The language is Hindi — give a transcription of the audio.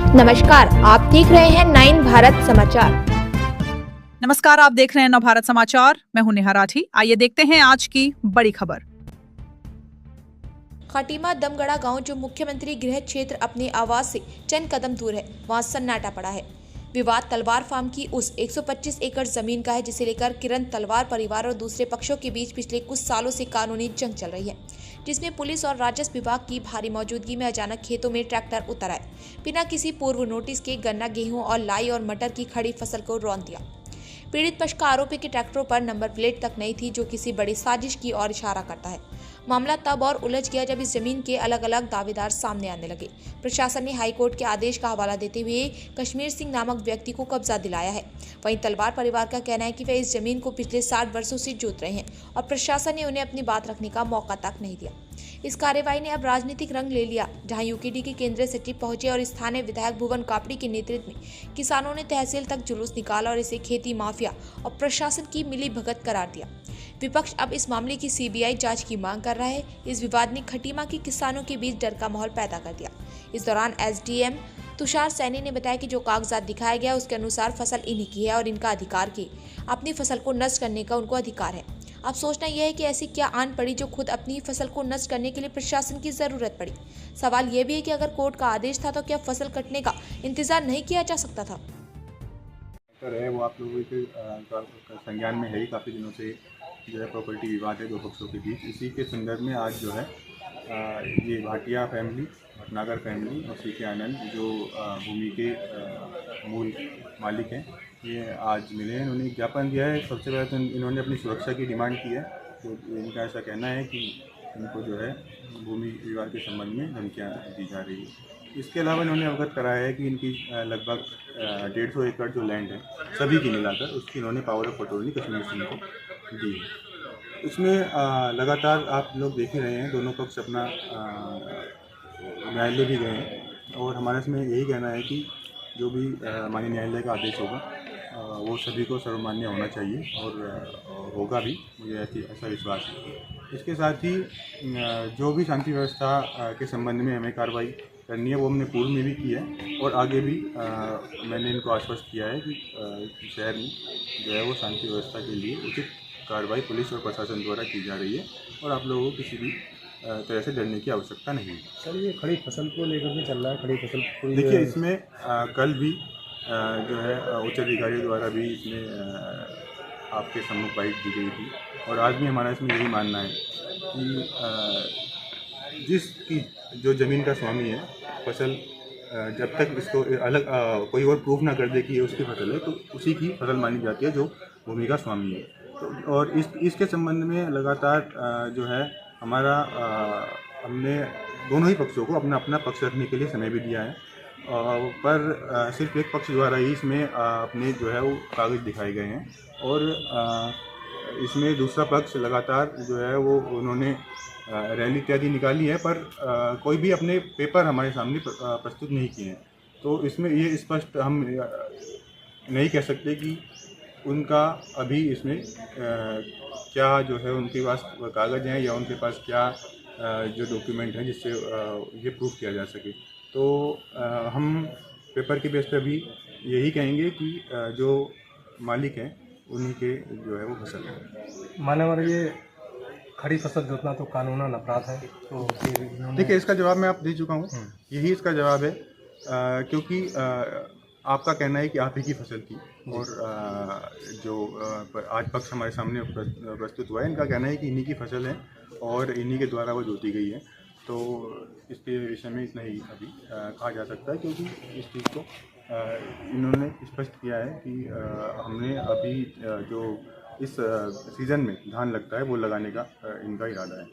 नमस्कार, आप देख रहे हैं 9 भारत समाचार। नमस्कार, आप देख रहे हैं नव भारत समाचार। मैं हूं नेहा राठी। आइए देखते हैं आज की बड़ी खबर। खटीमा दमगढ़ा गांव, जो मुख्यमंत्री गृह क्षेत्र अपने आवास से चंद कदम दूर है, वहां सन्नाटा पड़ा है। विवाद तलवार फार्म की उस 125 एकड़ जमीन का है, जिसे लेकर किरण तलवार परिवार और दूसरे पक्षों के बीच पिछले कुछ सालों से कानूनी जंग चल रही है, जिसमें पुलिस और राजस्व विभाग की भारी मौजूदगी में अचानक खेतों में ट्रैक्टर उतर आए, बिना किसी पूर्व नोटिस के गन्ना, गेहूं और लाई और मटर की खड़ी फसल को रौंद दिया। पीड़ित पक्ष का आरोप है कि ट्रैक्टरों पर नंबर प्लेट तक नहीं थी, जो किसी बड़ी साजिश की ओर इशारा करता है। मामला तब और उलझ गया जब इस जमीन के अलग अलग दावेदार सामने आने लगे। प्रशासन ने हाईकोर्ट के आदेश का हवाला देते हुए कश्मीर सिंह नामक व्यक्ति को कब्जा दिलाया है। वहीं तलवार परिवार का कहना है कि वे इस जमीन को पिछले 60 वर्षों से जोत रहे हैं और प्रशासन ने उन्हें अपनी बात रखने का मौका तक नहीं दिया। इस कार्यवाही ने अब राजनीतिक रंग ले लिया, जहां यूकेडी के केंद्रीय सचिव पहुंचे और स्थानीय विधायक भुवन कापड़ी के नेतृत्व में किसानों ने तहसील तक जुलूस निकाला और इसे खेती माफिया और प्रशासन की मिली भगत करार दिया। विपक्ष अब इस मामले की सीबीआई जांच की मांग कर रहा है। इस विवाद ने खटीमा के किसानों के बीच डर का माहौल पैदा कर दिया। इस दौरान एसडीएम तुषार सैनी ने बताया कि जो कागजात दिखाया गया उसके अनुसार फसल इन्हीं की है और इनका अधिकार की अपनी फसल को नष्ट करने का उनको अधिकार है। अब सोचना यह है कि ऐसी क्या आन पड़ी जो खुद अपनी फसल को नष्ट करने के लिए प्रशासन की जरूरत पड़ी। सवाल यह भी है कि अगर कोर्ट का आदेश था तो क्या फसल कटने का इंतजार नहीं किया जा सकता था। वो आप लोगों के संज्ञान में है ही, काफ़ी दिनों से जो है प्रॉपर्टी विवाद है दो पक्षों के बीच। इसी के संदर्भ में आज जो है ये भाटिया फैमिली, भटनागर फैमिली और सीके आनंद, जो भूमि के मूल मालिक हैं, ये आज मिले हैं। उन्होंने ज्ञापन दिया है। सबसे पहले तो इन्होंने अपनी सुरक्षा की डिमांड की है। तो इनका ऐसा कहना है कि इनको जो है भूमि विवाद के संबंध में धमकियाँ दी जा रही है। इसके अलावा इन्होंने अवगत कराया है कि इनकी लगभग 150 एकड़ जो लैंड है सभी की मिलाकर, उसकी इन्होंने power of attorney Kashmir Singh को दी है। इसमें लगातार आप लोग देख ही रहे हैं, दोनों पक्ष अपना न्यायालय भी गए हैं और हमारे इसमें यही कहना है कि जो भी माननीय न्यायालय का आदेश होगा वो सभी को सर्वमान्य होना चाहिए और होगा भी, मुझे ऐसा विश्वास है। इसके साथ ही जो भी शांति व्यवस्था के संबंध में हमें कार्रवाई करनी है वो हमने पूर्व में भी की है और आगे भी मैंने इनको आश्वस्त किया है कि शहर में जो है वो शांति व्यवस्था के लिए उचित कार्रवाई पुलिस और प्रशासन द्वारा की जा रही है और आप लोगों को किसी भी तरह से डरने की आवश्यकता नहीं है। सर, ये खड़ी फसल को लेकर के चल रहा है, खड़ी फसल देखिए, इसमें कल भी जो है उच्च अधिकारियों द्वारा भी इसमें आपके सम्मुख बाइट दी गई थी और आज भी हमारा इसमें यही मानना है कि जिसकी जो ज़मीन का स्वामी है, फसल जब तक इसको अलग कोई और प्रूफ ना कर दे कि ये उसकी फसल है, तो उसी की फसल मानी जाती है जो भूमि का स्वामी है। तो और इसके संबंध में लगातार जो है हमारा हमने दोनों ही पक्षों को अपना अपना पक्ष रखने के लिए समय भी दिया है, पर सिर्फ एक पक्ष द्वारा ही इसमें अपने जो है वो कागज़ दिखाए गए हैं और इसमें दूसरा पक्ष लगातार जो है वो उन्होंने रैली इत्यादि निकाली है, पर कोई भी अपने पेपर हमारे सामने प्रस्तुत नहीं किए हैं। तो इसमें ये स्पष्ट हम नहीं कह सकते कि उनका अभी इसमें क्या जो है उनके पास कागज़ हैं या उनके पास क्या जो डॉक्यूमेंट हैं जिससे ये प्रूफ किया जा सके। तो हम पेपर के बेस पे भी यही कहेंगे कि जो मालिक हैं उन्हीं के जो है वो फसल है। मानव ये खड़ी फसल जोतना तो कानूनन अपराध है, तो देखिए, इसका जवाब मैं आप दे चुका हूँ। यही इसका जवाब है, क्योंकि आपका कहना है कि आप ही की फसल थी और जो आज पक्ष हमारे सामने प्रस्तुत हुआ है, इनका कहना है कि इन्हीं की फसल है और इन्हीं के द्वारा वो जोती गई है। तो इसके विषय में इतना ही अभी कहा जा सकता है, क्योंकि इस चीज़ को इन्होंने स्पष्ट किया है कि हमने अभी जो इस सीज़न में धान लगता है वो लगाने का इनका इरादा है।